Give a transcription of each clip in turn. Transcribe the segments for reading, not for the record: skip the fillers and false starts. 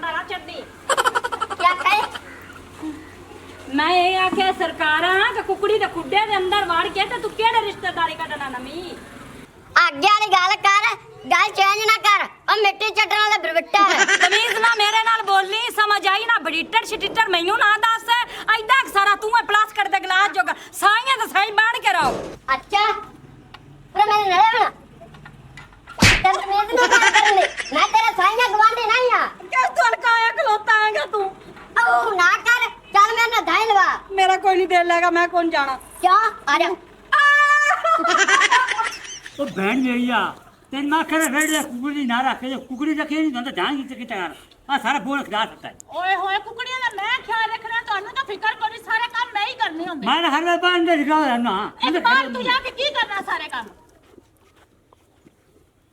तारा चढ़नी क्या कहे मैं ये आख्या सरकारा कि कुकड़ी दे खुड्डे दे अंदर वाड़ के ते तू केड़े रिश्तेदारी कढना नमी आगे वाली गल चेंज ना कर और मिट्टी चटन वाला बिरबट्टा है तमीज ना मेरे नाल बोलनी समझ आई ना बड़ीटर छिटिटर मैनू ना दस ऐदा सारा तू है प्लास्टिक दे गिलास जोगा साइयां ते साई बाण के रहो अच्छा पर मैंने नड़े बना तेरे तमीज ना कर करनी मैं तेरा साइया गवांडी नहीं हां किस तो लकाया खलोता आएगा तू ओ ना कर चल मैंने धाई लवा मेरा कोई नहीं दे लेगा मैं कौन जाना क्या आ जा ओ बहन मेरी आ तेन मां करे रेड कुकड़ी ना रखे कुकड़ी रखे नहीं तो ध्यान की किता कर आ सारा बोल खिला सकता है ओए होए कुकड़ियां दा मैं ख्याल रखना तानू तो फिकर कोनी सारे काम मैं ही करने होंदे मैं हर बार बांध दे रहा हूं ना एक बार तू जाके की करना सारे काम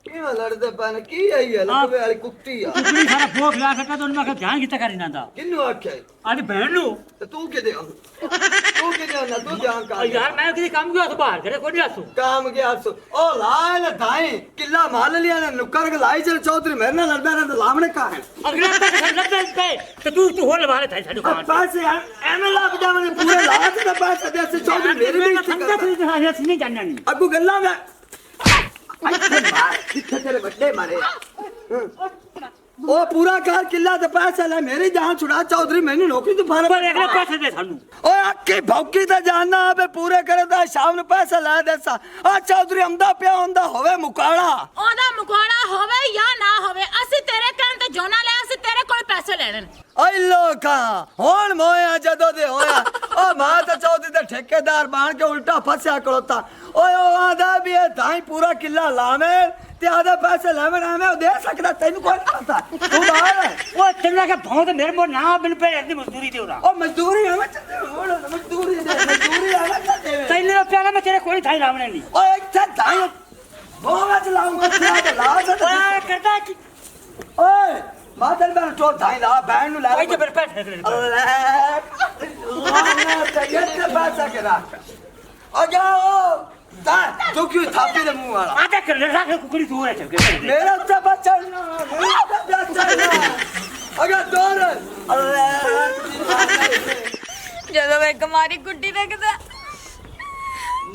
ਕਿਉਂ ਲੜਦੇ ਪਨ ਕੀ ਆਈ ਹੈ ਲੱਕਵੇ ਵਾਲੀ ਕੁੱਤੀ ਆ कुकड़ी सारा बोल खिला सकता तो मैं ध्यान किता करी ना दा ਕਿੰਨੂੰ ਆਖਿਆ आज बहन नु ਤੇ ਤੂੰ ਕਿਦੇ ਆ ਤੂੰ ਕਿਦੇ ਆ ਨਾ ਤੂੰ ਜਾਣ ਕਰ यार मैं किसी काम गया तो बाहर करे कोई नहीं आसू काम ਗਿਆ ਸੋ ਉਹ ਲਾਇ ਨਾ ਦਾਈ ਕਿੱਲਾ ਮਾਲ ਲਿਆ ਨਾ ਨੁੱਕਰ ਕੇ ਲਾਈ ਚਲ ਚੌਧਰੀ ਮੇਰੇ ਨਾਲ ਲੜਦਾ ਨਾ ਲਾਵਣੇ ਕਾ ਹੈ अगला तक सब लग पे तो तू हो लवा ले था दुकान ਪੈਸੇ ਐਵੇਂ ਲੱਗ ਜਾਵਣੇ ਪੂਰੇ ਲਾਤ ਦੇ ਪੈਸੇ ਦੇ ਸੇ ਚੌਧਰੀ ਮੇਰੇ ਵੀ समझा तू नहीं जानना नहीं ਅੱਗੂ ਗੱਲਾਂ ਦਾ ਇੱਥੇ ਮਾਰ ਕਿੱਥੇ ਤੇਰੇ ਵੱਡੇ ਮਾਰੇ ਉਹ ਪੂਰਾ ਕਰ ਕਿੱਲਾ ਤੇ ਪੈਸੇ ਲੈ ਮੇਰੀ ਜਾਨ ਛੁੜਾ ਚੌਧਰੀ ਮੈਨੂੰ ਨੌਕਰੀ ਤੋਂ ਫਾਰ पर अगले पैसे दे सानू ਓਏ ਅੱਕੇ ਭੌਕੀ ਤਾਂ ਜਾਨਾ ਆਪੇ ਪੂਰੇ ਕਰਦਾ ਸ਼ਾਮ ਨੂੰ ਪੈਸੇ ਲੈ ਦੇਸਾ ਆ ਚੌਧਰੀ ਆਉਂਦਾ ਪਿਆ ਹੁੰਦਾ ਹੋਵੇ ਮੁਕਾਲਾ ਉਹਦਾ ਮੁਖਾੜਾ ਹੋਵੇ ਜਾਂ ਨਾ ਹੋਵੇ ਅਸੀਂ ਤੇਰੇ ਕਹਿਣ ਤੇ ਜੋਨਾ ਲੈ ਅਸੀਂ ਤੇਰੇ ਕੋਲ ਪੈਸੇ ਲੈਣੇ ਨੇ ਓਏ ਲੋਕਾਂ ਹੁਣ ਮੋਇਆ ਜਦੋਂ ਦੇ ਹੋਇਆ ਓ ਮਾਂ ਤਾਂ ਚੌਧਰੀ ਦਾ ਠੇਕੇਦਾਰ ਬਣ ਕੇ ਉਲਟਾ ਫਸਿਆ ਖਲੋਤਾ ਓਏ ਉਹ ਆਂਦਾ ਵੀ ਇਹ ਤਾਂ ਹੀ ਪੂਰਾ ਕਿੱਲਾ ਲਾਵੇਂ ਤੇ ਆਦੇ ਪੈਸੇ ਲੈਵਣ ਆਵੇਂ ਉਹ ਦੇ ਸਕਦਾ ਤੈਨੂੰ ਕੋਈ ਨਹੀਂ ਪਤਾ ਤੂੰ ਬਾਹਰ वो तेरे का बहुत मेरे मो ना बिन पे ऐसी मजदूरी दे रहा ਉਹ ਮਜ਼ਦੂਰੀ ਆਵੇਂ ਚੱਲੇ ਹੁਣ ਮਜ਼ਦੂਰੀ ਆਵੇਂ ਚੱਲੇ तेरे रुपया मैं तेरे कोई थाई रावणे नहीं ਓਏ ਇੱਥੇ ਤਾਂ ਬੋਗਾ ਚਲਾਉਂਗਾ ਤੇ ਲਾ ਸਕਦਾ ओए करदा की ਓਏ ਮਾਦਰ ਬੈਨ ਟੋਰ ਥਾਈ ਲਾ ਬੈਨ ਨੂੰ ਲੈ भाई के मेरे पैसे दे ਅੱਲਾਹ ਤੇ ਇਹ ਬਾਤ ਕਰਾ ਆ ਜਾਓ ਤਾਂ ਤੂੰ ਕਿਉਂ ਥਾਪੀ ਦੇ ਮੂੰਹ ਵਾਲਾ आधा कर ले रहा कुकड़ी तू है चल के ਮੇਰਾ ਉੱਤੇ ਬੱਚਾ ਮੇਰਾ ਉੱਤੇ ਬੱਚਾ ਅਗਾ ਤੋਰ ਅੱਲਾਹ ਜਦੋਂ ਮੈਂ ਕਮਾਰੀ ਗੁੱਡੀ ਦੇਖਦਾ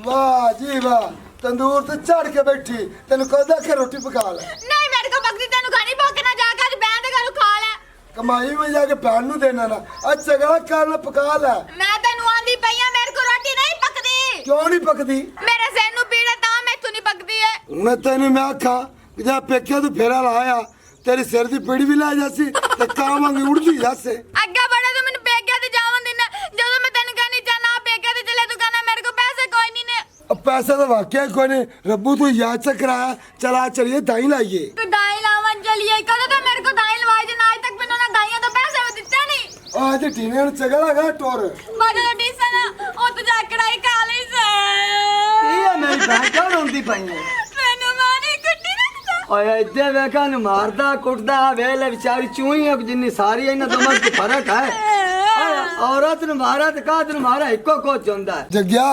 ਵਾਹ ਜੀ ਵਾਹ ਤੰਦੂਰ ਤੇ ਚੜ ਕੇ ਬੈਠੀ ਤੈਨੂੰ ਕਹਦਾ ਕਿ ਰੋਟੀ ਪਕਾ ਲੈ ਨਹੀਂ ਮੇਰੇ ਕੋ ਬਕਦੀ ਤੈਨੂੰ ਖਾਣੀ ਭੁੱਖ ਨਾ ਜਾ ਕੇ ਅੱਜ ਬੈਂ ਦੇ ਘਰੋਂ ਖਾ ਲੈ ਕਮਾਈ ਵਿੱਚ ਜਾ ਕੇ ਭੈਣ ਨੂੰ ਦੇਣਾ ਨਾ ਅੱਜ ਝਗੜਾ ਕਰਨ ਪਕਾ ਲੈ ਮੈਂ ਤੈਨੂੰ ਆਂਦੀ ਪਈ ਆ ਮੇਰੇ ਕੋ ਰੋਟੀ ਨਹੀਂ ਪੱਕਦੀ ਕਿਉਂ ਨਹੀਂ ਪਕਦੀ ਮੇਰੇ ਸਿਰ ਨੂੰ ਪੀੜ ਹੈ ਤਾਂ ਮੈਥੋਂ ਨਹੀਂ ਪੱਕਦੀ ਹੈ ਮੈਂ ਤੈਨੂੰ ਮੈਂ ਆਖਾਂ ਕਿ ਜਾ ਪੇਕਿਆ ਤੂੰ ਫੇਰਾ ਲਾਇਆ ਤੇਰੀ ਸਿਰ ਦੀ ਪੀੜੀ ਵੀ ਲੈ ਜਾਸੀ ਤੇ ਕਾਂ ਵਾਂਗੀ ਉੜਦੀ ਜਾਸੇ ਅੱਗੇ ਬੜਾ ਤੂੰ ਮੈਨੂੰ ਪੇਕਿਆ ਤੇ ਜਾਵਣ ਦਿੰਦਾ ਜਦੋਂ ਮੈਂ ਤੈਨੂੰ ਕਹਿੰਦੀ ਚਾ ਨਾ ਪੇਕਿਆ ਤੇ ਚਲੇ ਤੂੰ ਕਹਿੰਦਾ ਮੇਰੇ ਕੋ ਪੈਸੇ ਕੋਈ ਨਹੀਂ ਨੇ ਪੈਸਾ ਤਾਂ ਵਾਕਿਆ ਕੋਈ ਨਹੀਂ ਰੱਬੂ ਤੂੰ ਯਾਦ ਚ ਕਰਾਇਆ ਚਲਾ ਚਲੀਏ ਦਾਈ ਲਾਈਏ ਤੂੰ ਦਾਈ ਲਾਵਣ ਚਲੀਏ ਕਦੋਂ ਤਾਂ ਮੇਰੇ ਕੋ ਦਾਈ ਲਵਾਈ ਜੇ ਨਾ ਅੱਜ ਤੱਕ ਮੈਨੂੰ ਨਾ ਦਾਈਆਂ ਦਾ ਪੈਸੇ ਵੀ ਦਿੱਤੇ ਨਹੀਂ ਆ ਜੇ ਟੀਨੇ ਨੂੰ ਝਗੜਾ ਗਾ ਟੋਰ ਮਗਰ ਡੀਸਨ ਉਹ ਤੂੰ ਜਾ ਕੜਾਈ ਖਾ ਲਈ ਕੀ ਆ ਮੇਰੀ ਭੈਣ ਕਿਉਂ ਰੋਂਦੀ ਪਈ ਹੈ ਮੈਨੂੰ ਮਾਰੀ ਕੁੱਟੀ ਰੱਖਦਾ ਓਏ ਇੱਥੇ ਵੇਖਾਂ ਨੂੰ ਮਾਰਦਾ ਕੁੱਟਦਾ ਵੇਲੇ ਵਿਚਾਰੀ ਚੂਹੀ ਜਿੰਨੀ ਸਾਰੀ ਇਹਨਾਂ ਦੋਵਾਂ ਚ ਫਰਕ ਹੈ ਔਰਤ ਨੂੰ ਮਾਰਾ ਤੇ ਕਾਦ ਨੂੰ ਮਾਰਾ ਇੱਕੋ ਕੁਝ ਹੁੰਦਾ ਜੱਗਿਆ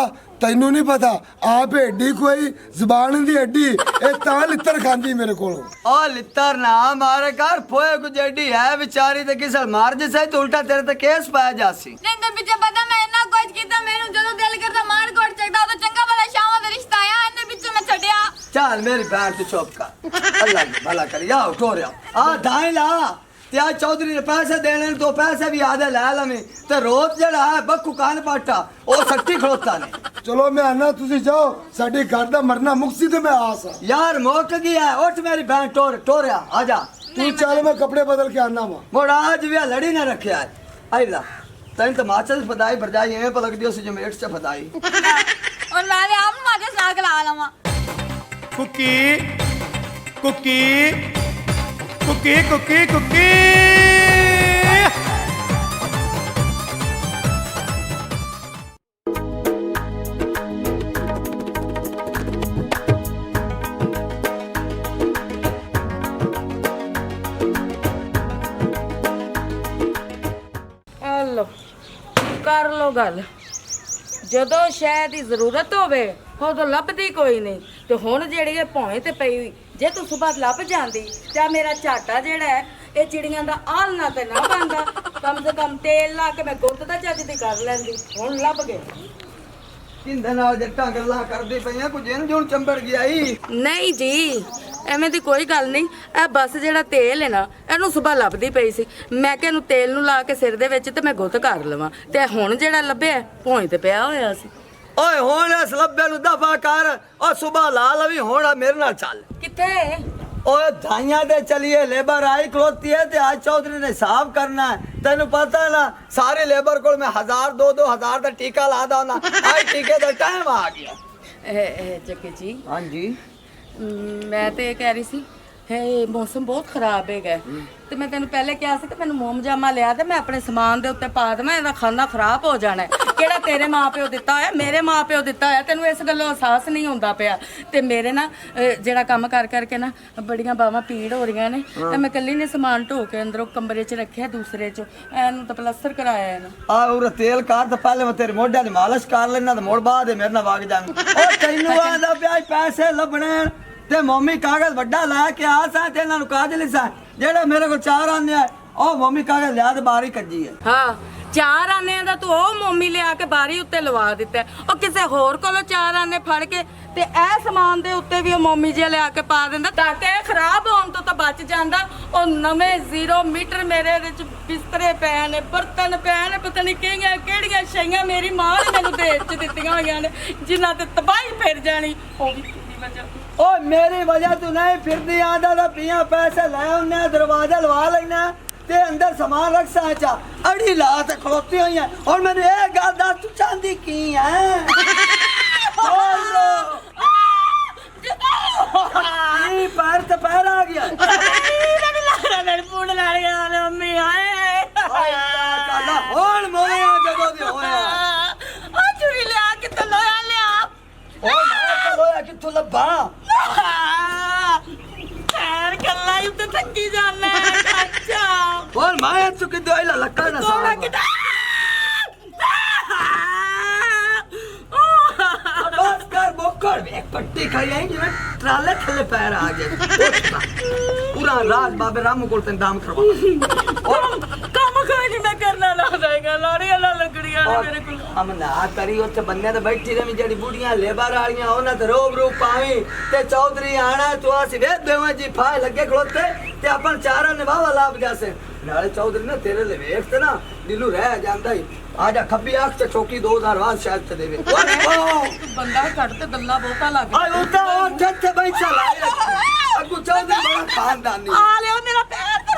ਤੈਨੂੰ ਨਹੀਂ ਪਤਾ ਆਪ ਏਡੀ ਕੋਈ ਜ਼ਬਾਨ ਦੀ ਏਡੀ ਇਹ ਤਾਂ ਲਿੱਤਰ ਖਾਂਦੀ ਮੇਰੇ ਕੋਲੋਂ ਓ ਲਿੱਤਰ ਨਾ ਮਾਰੇ ਕਰ ਫੋਏ ਕੁ ਜੱਡੀ ਹੈ ਵਿਚਾਰੀ ਤੇ ਕਿਸੇ ਮਾਰ ਜੇ ਸਹੀ ਤੇ ਉਲਟਾ ਤੇਰੇ ਤੇ ਕੇਸ ਪਾਇਆ ਜਾਸੀ ਜਿੰਦੇ ਪਿੱਛੇ ਪਤਾ ਮੈਂ ਇੰਨਾ ਕੁਝ ਕੀਤਾ ਮੈਨੂੰ ਜਦੋਂ ਦਿਲ ਕਰਦਾ ਮਾਰ ਕੋਟ ਚੱਕਦਾ ਉਦੋਂ ਚੰਗਾ ਭਲਾ ਸ਼ਾਮਾਂ ਦਾ ਰਿਸ਼ਤਾ ਆਇਆ ਇਹਦੇ ਪਿੱਛੇ ਮੈਂ ਛੱਡਿਆ ਚੱਲ ਮੇਰੀ ਭੈਣ ਤੂੰ ਚੁੱਪ ਕਰ ਅੱਲਾ ਨੇ ਭਲਾ ਕਰੀ ਆ ਟੋਰਿਆ ਆ ਦਾਈ ਲਾ ਤੇ ਆ ਚੌਧਰੀ ਨੇ ਪੈਸੇ ਦੇਣੇ ਤੋਂ ਪੈਸੇ ਵੀ ਆਦੇ ਲੈ ਲਵੇਂ ਤੇ ਰੋਜ਼ ਜਿਹੜਾ ਹੈ ਬੱਕੂ ਕਾਨ ਪਾਟਾ ਉਹ ਸੱਟੀ ਖਲੋਤਾ ਨੇ ਚਲੋ ਮੈਂ ਆਨਾ ਤੁਸੀਂ ਜਾਓ ਸਾਡੀ ਘਰ ਦਾ ਮਰਨਾ ਮੁਕਸੀ ਤੇ ਮੈਂ ਆਸ ਯਾਰ ਮੁੱਕ ਗਿਆ ਉੱਠ ਮੇਰੀ ਭੈਣ ਟੋਰਿਆ ਆ ਜਾ ਤੂੰ ਚੱਲ ਮੈਂ ਕੱਪੜੇ ਬਦਲ ਕੇ ਆਨਾ ਵਾ ਮੋੜਾ ਅੱਜ ਵੀ ਲੜੀ ਨਾ ਰੱਖਿਆ ਆਈਲਾ ਤੈਨੂੰ ਤਾਂ ਮਾਚਾ ਦੀ ਫਦਾਈ ਵਰਜਾਈ ਐਵੇਂ ਪਲਕਦੀ ਉਸ ਜਮੇਟ ਚ ਫਦਾਈ ਔਰ ਮੈਂ ਤੇ ਆਪ ਮਾਜੇ ਸਾਗ ਲਾ ਲਵਾਂ ਕੁੱਕੀ ਕੁੱਕੀ ਕੁੱਕੀ ਕੁੱਕੀ ਕੁੱਕੀ ਲੋ ਕਰ ਲੋ ਗੱਲ ਜਦੋਂ ਸ਼ਾਇਦ ਦੀ ਜ਼ਰੂਰਤ ਹੋਵੇ ਉਦੋਂ ਲੱਭਦੀ ਕੋਈ ਨਹੀਂ ਤੇ ਹੁਣ ਜਿਹੜੀ ਇਹ ਭੌਵੇਂ ਤੇ ਪਈ ਹੋਈ ਜੇ ਤੂੰ ਸੁਬਾਹ ਲੱਭ ਜਾਂਦੀ ਤੇ ਮੇਰਾ ਝਾਟਾ ਜਿਹੜਾ ਹੈ ਇਹ ਚਿੜੀਆਂ ਦਾ ਆਲਣਾ ਤੇ ਨਾ ਬਣਦਾ। ਕਮ ਸੇ ਕਮ ਤੇਲ ਲਾ ਕੇ ਮੈਂ ਗੁੱਤ ਦਾ ਚੱਜ ਦੀ ਕਰ ਲੈਂਦੀ। ਹੁਣ ਲੱਭ ਗਏ। ਕਿੰਦੇ ਨਾਲ ਜੱਟਾਂ ਗੱਲਾਂ ਕਰਦੀ ਪਈਆਂ ਕੁਝ ਇਹਨੂੰ ਜੂਣ ਚੰਬੜ ਗਿਆ ਈ। ਨਹੀਂ ਜੀ, ਐਵੇਂ ਦੀ ਕੋਈ ਗੱਲ ਨਹੀਂ। ਇਹ ਬਸ ਜਿਹੜਾ ਤੇਲ ਹੈ ਨਾ, ਇਹਨੂੰ ਸਵੇਰ ਲੱਭਦੀ ਪਈ ਸੀ। ਮੈਂ ਕਿ ਇਹਨੂੰ ਤੇਲ ਨੂੰ ਲਾ ਕੇ ਸਿਰ ਦੇ ਵਿੱਚ ਤੇ ਮੈਂ ਗੁੱਤ ਕਰ ਲਵਾਂ, ਤੇ ਹੁਣ ਜਿਹੜਾ ਲੱਭਿਆ ਭੋਏ ਤੇ ਪਿਆ ਹੋਇਆ ਸੀ। ਓਏ ਹੁਣ ਇਸ ਲੱਭੇ ਨੂੰ ਦਫਾ ਕਰ। ਓ ਸੁਬਾ ਲਾ ਲਵੀ ਹੁਣ ਮੇਰੇ ਨਾਲ ਚੱਲ। ਕਿੱਥੇ? ਓਏ ਧਾਈਆਂ ਦੇ ਚਲੀਏ ਲੇਬਰ ਆਈ ਖਲੋਤੀ है ਤੇ आज चौधरी ने हिसाब करना है। तेन पता है ना सारी लेबर को मैं 1000 2-2000 का टीका ला दा ना। आई टीके का टाइम आ गया। ਚੱਕੇ ਜੀ, हाँ जी ਮੈਂ ਤੇ ਇਹ ਕਹਿ ਰਹੀ ਸੀ, ਮੌਸਮ ਬਹੁਤ ਖਰਾਬ ਹੈਗਾ ਤੇ ਮੈਂ ਤੈਨੂੰ ਪਹਿਲੇ ਕਿਹਾ ਸੀ ਕਿ ਮੈਨੂੰ ਮੋਮ ਜਾਮਾ ਲਿਆ ਤੇ ਮੈਂ ਆਪਣੇ ਸਮਾਨ ਦੇ ਉੱਤੇ ਪਾ ਦੇਵਾਂ, ਇਹਦਾ ਖਾਣਾ ਖਰਾਬ ਹੋ ਜਾਣਾ। ਕਿਹੜਾ ਤੇਰੇ ਮਾਪਿਓ ਦਿੱਤਾ ਹੋਇਆ, ਮੇਰੇ ਮਾਪਿਓ ਦਿੱਤਾ ਹੋਇਆ। ਤੈਨੂੰ ਇਸ ਗੱਲੋਂ ਅਹਿਸਾਸ ਨਹੀਂ ਹੁੰਦਾ ਪਿਆ। ਤੇ ਮੇਰੇ ਨਾ ਜਿਹੜਾ ਕੰਮ ਕਰ ਕਰਕੇ ਨਾ ਬੜੀਆਂ ਬਾਹਾਂ ਪੀੜ ਹੋ ਰਹੀਆਂ ਨੇ, ਤੇ ਮੈਂ ਇਕੱਲੀ ਨੇ ਸਮਾਨ ਢੋ ਕੇ ਅੰਦਰੋਂ ਕਮਰੇ 'ਚ ਰੱਖਿਆ, ਦੂਸਰੇ 'ਚ ਇਹਨੂੰ ਤਾਂ ਪਲਸਤਰ ਕਰਾਇਆ ਇਹਨੂੰ। आ उरे तेल कार तो पहले मैं तेरे मोढे दी मालिश कर लेना तो मोड़ बाद मेरे ना वग जांग। ओ तैनू आंदा पिया पैसे लभणे ते मम्मी कागज वड्डा ला के आ सा ते इन्हां नु कागज लिसा जेड़ा मेरे को 4 आने ओ मम्मी कागज लिया ते बारी कज्जी है। ਹਾਂ, 4 ਆਨਿਆਂ ਦਾ ਤੂੰ ਉਹ ਮੋਮੀ ਲਿਆ ਕੇ ਬਾਰੀ ਉੱਤੇ ਲਵਾ ਦਿੱਤਾ। ਉਹ ਕਿਸੇ ਹੋਰ ਕੋਲੋਂ 4 ਆਨੇ ਫੜ ਕੇ ਤੇ ਇਹ ਸਮਾਨ ਦੇ ਉੱਤੇ ਵੀ ਉਹ ਮੋਮੀ ਜਿਹਾ ਲਿਆ ਕੇ ਪਾ ਦਿੰਦਾ ਤਾਂ ਕਿ ਇਹ ਖਰਾਬ ਹੋਣ ਤੋਂ ਤਾਂ ਬਚ ਜਾਂਦਾ। ਉਹ ਨਵੇਂ 0 ਮੀਟਰ ਮੇਰੇ ਵਿੱਚ ਬਿਸਤਰੇ ਪਏ ਨੇ, ਬਰਤਨ ਪਏ ਨੇ, ਪਤਾ ਨਹੀਂ ਕਿਹੜੀਆਂ ਸ਼ਈਆਂ ਮੇਰੀ ਮਾਂ ਨੇ ਮੈਨੂੰ ਦੇਸ਼ 'ਚ ਦਿੱਤੀਆਂ ਹੋਈਆਂ ਨੇ, ਜਿਨ੍ਹਾਂ ਤੇ ਤਬਾਹੀ ਫਿਰ ਜਾਣੀ। ਉਹ ਵੀ ਤੇਰੀ ਵਜ੍ਹਾ। ओ मेरी वजह तू नहीं फिरदी आंदा दा पिया पैसे ले उन्ने दरवाजा लवा लेना ते अंदर सामान रख सा चा अड़ी ला ते खलोती हुई है। और मैंने ये गल दस तू चांदी की है बोल लो ये पैर ते पैर आ गया मम्मी आए ਹੁਣ ਮੋਇਆ ਜਦੋਂ ਦੇ ਹੋਇਆ ਆ ਚੁਰੀ ਲਿਆ ਕਿੱਥੋਂ ਲੋਇਆ ਲਿਆ। ਉਹ ਮੈਂ ਤਾਂ ਹੋਇਆ ਕਿੱਥੋਂ ਲੱਭਾ ਪੈਰ ਕੱਲਾ ਹੀ ਉੱਤੇ ਥੱਕੀ ਜਾਣਾ। ਅੱਛਾ ਹੁਣ ਮੈਂ ਤੂੰ ਕਿਦੋਂ ਆਇਲਾ ਲੱਕਾ ਨਾ ਕੋੜਾ ਸਾਰਾ ਕਿਦਾ बस कर बोकर एक पट्टी खाई आई जिਵੇਂ ट्राले थले पैर आ गए पूरा रात बाबे रामू कोल इंतजाम करवा ਕੰਮ ਕੋਈ ਨਹੀਂ ਮੈਂ ਕਰਨਾ ਲਾ ਦੇਗਾ। ਲਾੜੀਆਂ ਲਾ ਲੱਗੜੀਆਂ ਨੇ ਮੇਰੇ ਕੋਲ। हम ना करी ਉੱਥੇ ਬੰਨੇ ਤੇ ਬੈਠੀ ਰਵੀ ਜਿਹੜੀ ਬੁੜੀਆਂ ਲੇਬਰ ਵਾਲੀਆਂ ਉਹਨਾਂ ਤੇ ਰੋਬ ਰੂਪ ਪਾਵੀ ਤੇ ਚੌਧਰੀ ਆਣਾ ਤੂੰ ਅਸੀਂ ਵੇਖ ਦੇਵਾਂ ਜੀ ਫਾਇ ਲੱਗੇ ਖਲੋਤੇ ਤੇ ਆਪਾਂ ਚਾਰਾਂ ਨਿਭਾਵਾ ਲਾਭ ਜਾਸੇ ਨਾਲੇ ਚੌਧਰੀ ਨੇ ਤੇਰੇ ਲਈ ਵੇਖ ਤੇ ਨਾ ਦਿਲੂ ਰਹਿ ਜਾਂਦਾ ਹੀ ਆਜਾ ਖੱਬੀ ਅੱਖ ਤੇ ਚੌਕੀ 2000 ਬਾਅਦ ਸ਼ਾਇਦ ਤੇ ਦੇਵੇ ਬੰਦਾ ਘੜ ਤੇ ਗੱਲਾਂ ਬਹੁਤਾ ਲੱਗ ਆਏ ਉਤਾ ਉਹ ਜੱਥੇ ਬੈਠਾ ਲਾਇਆ ਅੱਗੂ ਚੌਧਰੀ ਬੜਾ ਖਾਨਦਾਨੀ ਆ ਲਿਓ ਮੇਰਾ ਪੈਰ ਤੇ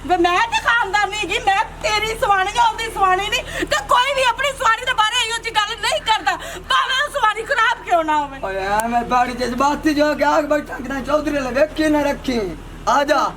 ਵੇ ਮੈਂ ਤੇ ਖਾਨਦਾਨੀ ਜੀ, ਮੈਂ ਤੇਰੀ ਸਵਾਣੀ ਆਉਂਦੀ ਸਵਾਣੀ ਨਹੀਂ ਤੇ ਕੋਈ ਵੀ ਆਪਣੀ ਸਵਾਣੀ ਦੇ ਬਾਰੇ ਇਹੋ ਜਿਹੀ ਗੱਲ ਨਹੀਂ ਕਰਦਾ, ਭਾਵੇਂ ਉਹ ਸਵਾਣੀ ਖਰਾਬ ਕਿਉਂ ਨਾ ਹੋਵੇ। ਓਏ ਮੈਂ ਬਾੜੀ ਜਜ਼ਬਾਤੀ ਜੋ ਕਿ ਆਗ ਬੈਠਾ ਕਿ ਚੌਧਰੀ ਲੈ ਵੇਖੀ ਨਾ ਰੱਖੀ ਆਜਾ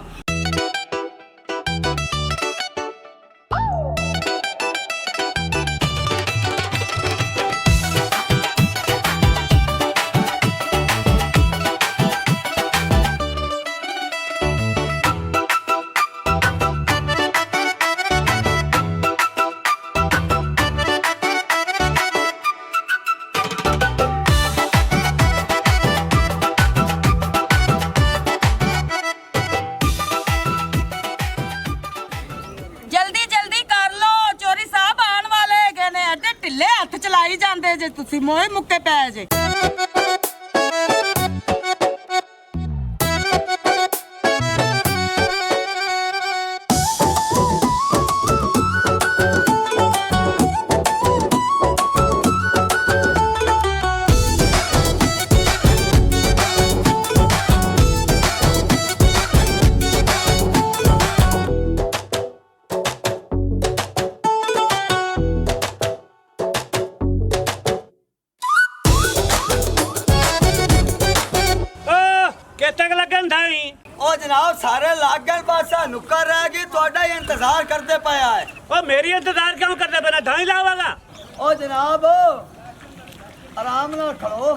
ਢਿੱਲੇ ਹੱਥ ਚਲਾਈ ਜਾਂਦੇ ਜੇ ਤੁਸੀਂ ਮੋਏ ਮੁੱਕੇ ਪੈ ਜੇ। ओ जनाब सारे लाग गए बस नुक्कर रह गई थोड़ा ही इंतजार करते पाया है। ओ मेरी इंतजार क्यों करते बिना ढाई लावागा ओ जनाब आराम नाल खड़ो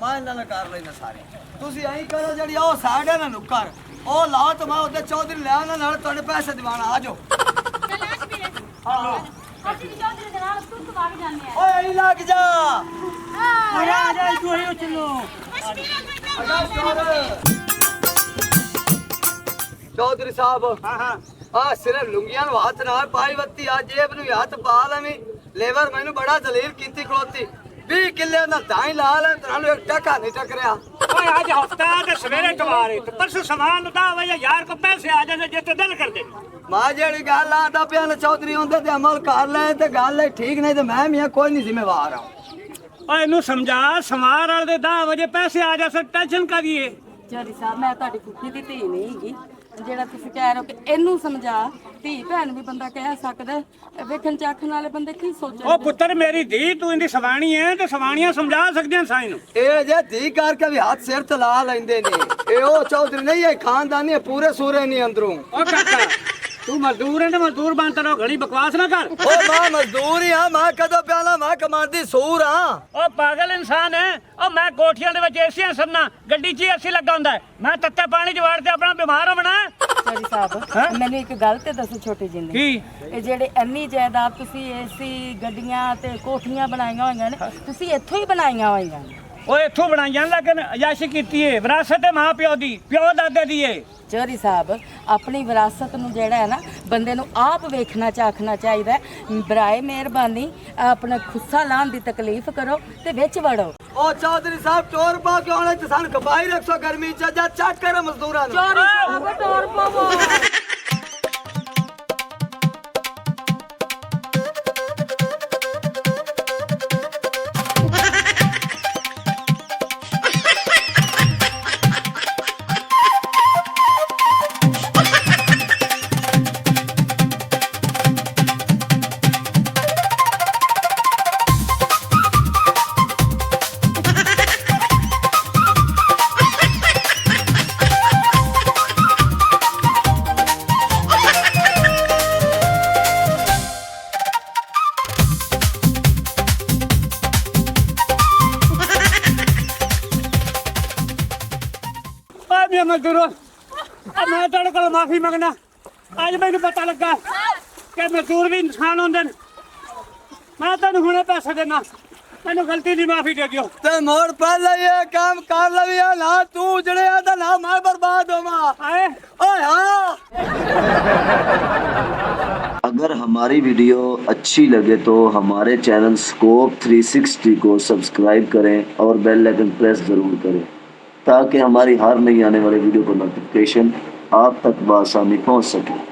मैं इन्हां नाल कर लेना सारे तुसी ऐं करो जड़ी ओ साइड है ना नुक्कर ओ लाओ तो मैं ओदे चौधरी ले आना नाल तुहाडे पैसे दिवाना आ जाओ। चलाश भी है हां ਅਸੀਂ ਵੀ ਚੌਧਰੀ ਦੇ ਨਾਲ ਸੁੱਤ ਵਾਗ ਜਾਂਦੇ ਆ। ओए ऐं लग जा आ जा तू ही चलो आजा चौधरी ਚੌਧਰੀ ਸਾਹਿਬ ਹਾਂ ਹਾਂ ਆ ਸਿਰਫ ਲੁੰਗੀਆਂ ਨੂੰ ਹੱਥ ਨਾਲ ਪਾਈ ਵੱਤੀ ਆ ਜੇਬ ਨੂੰ ਵੀ ਹੱਥ ਪਾ ਲਵੀਂ ਲੇਬਰ ਮੈਨੂੰ ਬੜਾ ਜ਼ਲੀਲ ਕੀਤੀ ਖਲੋਤੀ 20 ਕਿੱਲੇ ਦਾ ਦਾਈ ਲਾ ਲੈ ਤੁਹਾਨੂੰ ਇੱਕ ਟਕਾ ਨਹੀਂ ਟਕਰਿਆ ਓਏ ਅੱਜ ਹਫਤਾ ਤੇ ਸਵੇਰੇ ਟਵਾਰੇ ਤੇ ਪਰਸੋਂ ਸਮਾਨ ਦਾ ਵਜੇ ਯਾਰ ਕੋ ਪੈਸੇ ਆ ਜਾਂਦੇ ਜੇ ਤੇ ਦਿਲ ਕਰਦੇ ਮਾਂ ਜਿਹੜੀ ਗੱਲ ਆਦਾ ਪਿਆ ਨਾ ਚੌਧਰੀ ਹੁੰਦੇ ਤੇ ਅਮਲ ਕਰ ਲੈ ਤੇ ਗੱਲ ਠੀਕ ਨਹੀਂ ਤੇ ਮੈਂ ਮੀਆਂ ਕੋਈ ਨਹੀਂ ਜ਼ਿੰਮੇਵਾਰ ਆ ਓਏ ਇਹਨੂੰ ਸਮਝਾ ਸਮਾਰ ਵਾਲੇ ਦੇ 10 ਵਜੇ ਪੈਸੇ ਆ ਜਾਣ ਟੈਨਸ਼ਨ ਕਰੀਏ ਚੌਧਰੀ ਸਾਹਿਬ ਮੈਂ ਤੁਹਾਡੀ ਕੁੱਤੀ ਦੀ ਧੀ ਨਹੀਂ ਹੈਗੀ ਜਿਹੜਾ ਤੁਸੀਂ ਕਹਿ ਰਹੇ ਹੋ ਕਿ ਇਹਨੂੰ ਸਮਝਾ ਧੀ ਭੈਣ ਵੀ ਬੰਦਾ ਕਹਿ ਸਕਦਾ ਵੇਖਣ ਚਾਖਣ ਵਾਲੇ ਬੰਦੇ ਕੀ ਸੋਚਣ ਉਹ ਪੁੱਤਰ ਮੇਰੀ ਧੀ ਤੂੰ ਇਹਦੀ ਸਵਾਣੀ ਹੈ ਤੇ ਸਵਾਣੀਆਂ ਸਮਝਾ ਸਕਦੀਆਂ ਸਾਈ ਨੂੰ ਇਹ ਜੇ ਧੀ ਕਰਕੇ ਵੀ ਹੱਥ ਸਿਰ ਤੇ ਲਾ ਲੈਂਦੇ ਨੇ ਇਹ ਉਹ ਚੌਧਰੀ ਨਹੀਂ ਇਹ ਖਾਨਦਾਨੀ ਪੂਰੇ ਸੂਰੇ ਨਹੀਂ ਅੰਦਰੋਂ ਓ ਕਾਕਾ ਤੂੰ ਮਜ਼ਦੂਰ ਹੈ ਤੇ ਮਜ਼ਦੂਰ ਬਣ ਤਾ ਘੜੀ ਬਕਵਾਸ ਨਾ ਕਰ ਓ ਮਾਂ ਮਜ਼ਦੂਰ ਆ ਮੈਂ ਕਦੋਂ ਪਿਆਲਾ ਮੈਂ ਕਮਾਂਦੀ ਸੂਰ ਆ ਓ ਪਾਗਲ ਇਨਸਾਨ ਹੈ ਓ ਮੈਂ ਕੋਠੀਆਂ ਦੇ ਵਿੱਚ ਏਸੀਆਂ ਸਰਨਾ ਗੱਡੀ 'ਚ ਏਸੀ ਲੱਗਾ ਹੁੰਦਾ ਮੈਂ ਤੱਤੇ ਪਾਣੀ 'ਚ ਵੜ ਤੇ ਆਪਣਾ ਬਿਮਾਰ ਹੋਣਾ ਚੌਧਰੀ ਸਾਹਿਬ ਮੈਨੂੰ ਇੱਕ ਗੱਲ ਤੇ ਦੱਸੋ ਛੋਟੀ ਜਿਹੀ ਕੀ ਇਹ ਜਿਹੜੇ ਇੰਨੀ ਜਾਇਦਾਦ ਤੁਸੀਂ ਏਸੀ ਗੱਡੀਆਂ ਤੇ ਕੋਠੀਆਂ ਬਣਾਈਆਂ ਹੋਈਆਂ ਨੇ ਤੁਸੀਂ ਇੱਥੋਂ ਹੀ ਬਣਾਈਆਂ ਹੋਈਆਂ ਨੇ ਉਹ ਇੱਥੋਂ ਬਣਾਈਆਂ ਲੇਕਿਨ ਅਯਾਸ਼ੀ ਕੀਤੀ ਏ ਵਿਰਾਸਤ ਹੈ ਮਾਂ ਪਿਓ ਦੀ ਪਿਓ ਦਾਦੇ ਦੀ ਏ ਚੌਧਰੀ ਸਾਹਿਬ ਆਪਣੀ ਵਿਰਾਸਤ ਨੂੰ ਜਿਹੜਾ ਹੈ ਨਾ ਬੰਦੇ ਨੂੰ ਆਪ ਵੇਖਣਾ ਚਾਖਣਾ ਚਾਹੀਦਾ ਬਰਾਏ ਮਿਹਰਬਾਨੀ ਆਪਣਾ ਖੁੱਸਾ ਲਾਉਣ ਦੀ ਤਕਲੀਫ ਕਰੋ ਤੇ ਵਿੱਚ ਵੜੋ ਓ ਚੌਧਰੀ ਸਾਹਿਬ ਚੋਰ ਪਾ ਕੇ ਆਉਣੇ ਤੇ ਸਾਨੂੰ ਕਬਾਈ ਰੱਖੋ ਗਰਮੀ ਚ ਜਾ ਚੱਕ ਕਰ ਮਜ਼ਦੂਰਾਂ ਨੂੰ ਚੌਧਰੀ ਸਾਹਿਬ ਟੋਰ ਪਵੋ ਮੈਂ ਮਜ਼ਦੂਰੋ ਮੈਂ ਤੁਹਾਡੇ ਕੋਲ ਮਾਫੀ ਮੰਗਣਾ ਅੱਜ ਮੈਨੂੰ ਪਤਾ ਲੱਗਾ ਕਿ ਮਜ਼ਦੂਰ ਵੀ ਇਨਸਾਨ ਹੁੰਦੇ ਨੇ ਮੈਂ ਤੁਹਾਨੂੰ ਹੁਣੇ ਪੈਸੇ ਦੇਣਾ ਮੈਨੂੰ ਗਲਤੀ ਦੀ ਮਾਫੀ ਦੇ ਦਿਓ ਤੇ ਮੋੜ ਪਹਿਲੇ ਇਹ ਕੰਮ ਕਰ ਲਵੀਆ ਨਾ ਤੂੰ ਜੜਿਆ ਤਾਂ ਨਾ ਮੈਂ ਬਰਬਾਦ ਹੋਵਾਂ ਆਏ ਓਏ ਹਾਂ अगर हमारी वीडियो अच्छी लगे तो हमारे चैनल स्कोप 360 को सब्सक्राइब करें और बेल आइकन प्रेस ज़रूर करें ताकि हमारी हर नई आने वाली वीडियो का नोटिफिकेशन आप तक बआसानी पहुंच सके।